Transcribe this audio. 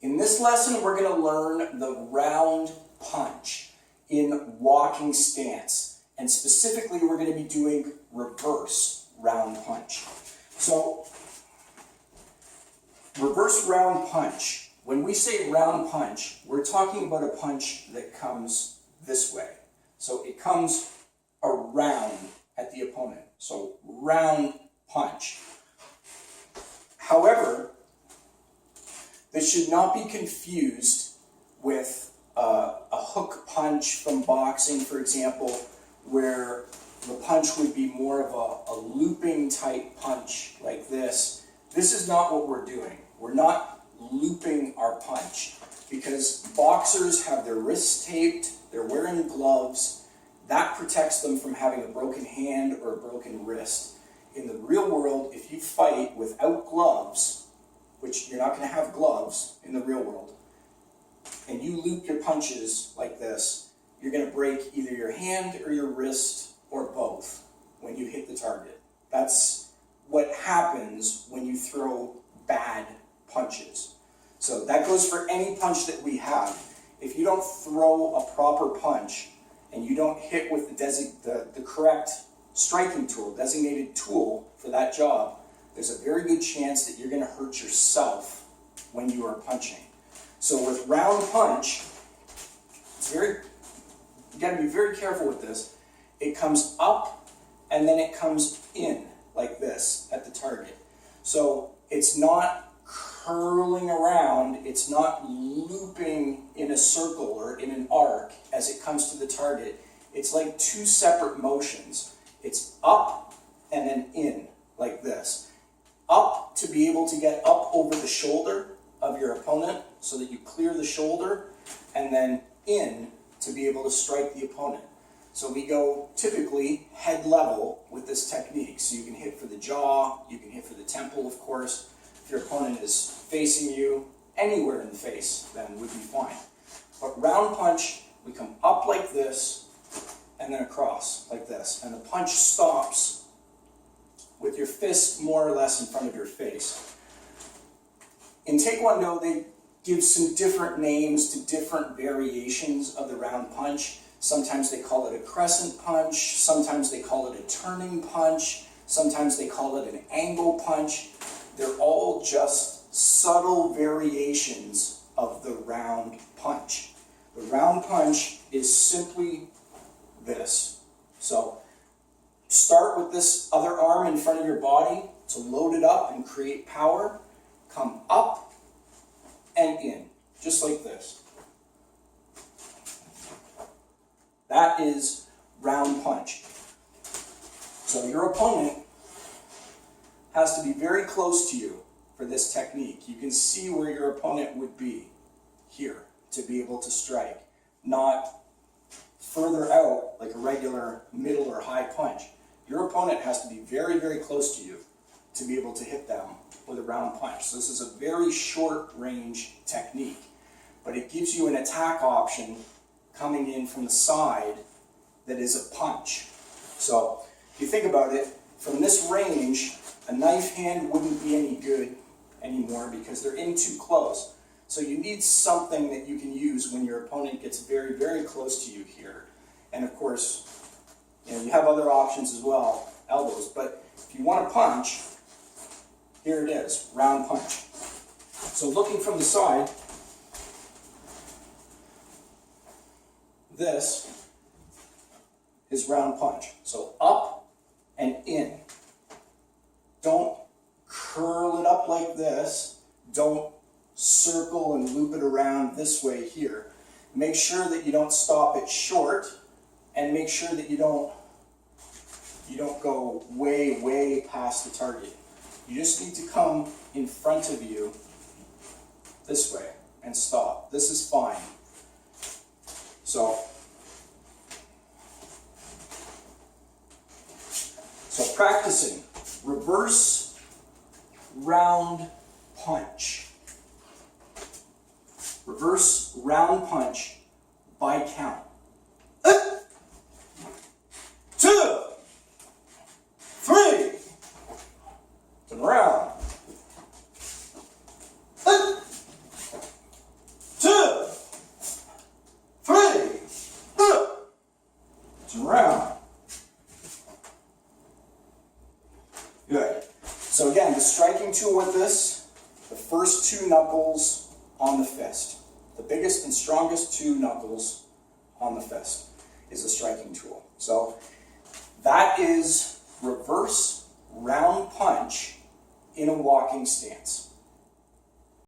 In this lesson, we're going to learn the round punch in walking stance. And specifically, we're going to be doing reverse round punch. So, reverse round punch. When we say round punch, we're talking about a punch that comes this way. So it comes around at the opponent. So round punch. However, this should not be confused with a hook punch from boxing, for example, where the punch would be more of a looping type punch like this. This is not what we're doing. We're not looping our punch because boxers have their wrists taped, they're wearing gloves. That protects them from having a broken hand or a broken wrist. In the real world, if you fight without gloves, which you're not going to have gloves in the real world, and you loop your punches like this, you're going to break either your hand or your wrist or both when you hit the target. That's what happens when you throw bad punches. So that goes for any punch that we have. If you don't throw a proper punch and you don't hit with the correct striking tool, designated tool for that job, there's a very good chance that you're going to hurt yourself when you are punching. So with round punch, you got to be very careful with this. It comes up and then it comes in like this at the target. So it's not curling around, it's not looping in a circle or in an arc as it comes to the target. It's like two separate motions. It's up and then in like this. Up to be able to get up over the shoulder of your opponent so that you clear the shoulder, and then in to be able to strike the opponent. So we go typically head level with this technique. So you can hit for the jaw, you can hit for the temple, of course. If your opponent is facing you, anywhere in the face then would be fine. But round punch, we come up like this and then across like this. And the punch stops with your fist more or less in front of your face. In Taekwondo, they give some different names to different variations of the round punch. Sometimes they call it a crescent punch, sometimes they call it a turning punch, sometimes they call it an angle punch. They're all just subtle variations of the round punch. The round punch is simply this. So start with this other arm in front of your body to load it up and create power. Come up and in, just like this. That is round punch. So your opponent has to be very close to you for this technique. You can see where your opponent would be here to be able to strike, not further out like a regular middle or high punch. Your opponent has to be very, very close to you to be able to hit them with a round punch. So this is a very short range technique, but it gives you an attack option coming in from the side that is a punch. So if you think about it, from this range, a knife hand wouldn't be any good anymore because they're in too close. So you need something that you can use when your opponent gets very, very close to you here. And of course, you have other options as well, elbows. But if you want to punch, here it is, round punch. So looking from the side, this is round punch. So up and in. Don't curl it up like this. Don't circle and loop it around this way here. Make sure that you don't stop it short, and make sure that you don't go way, way past the target. You just need to come in front of you this way and stop. This is fine. So practicing reverse round punch. Reverse round punch by count. 2, 3, turn around. round. Good. So again, the striking tool with this, the first two knuckles on the fist. The biggest and strongest two knuckles on the fist is the striking tool. So that is reverse round punch in a walking stance.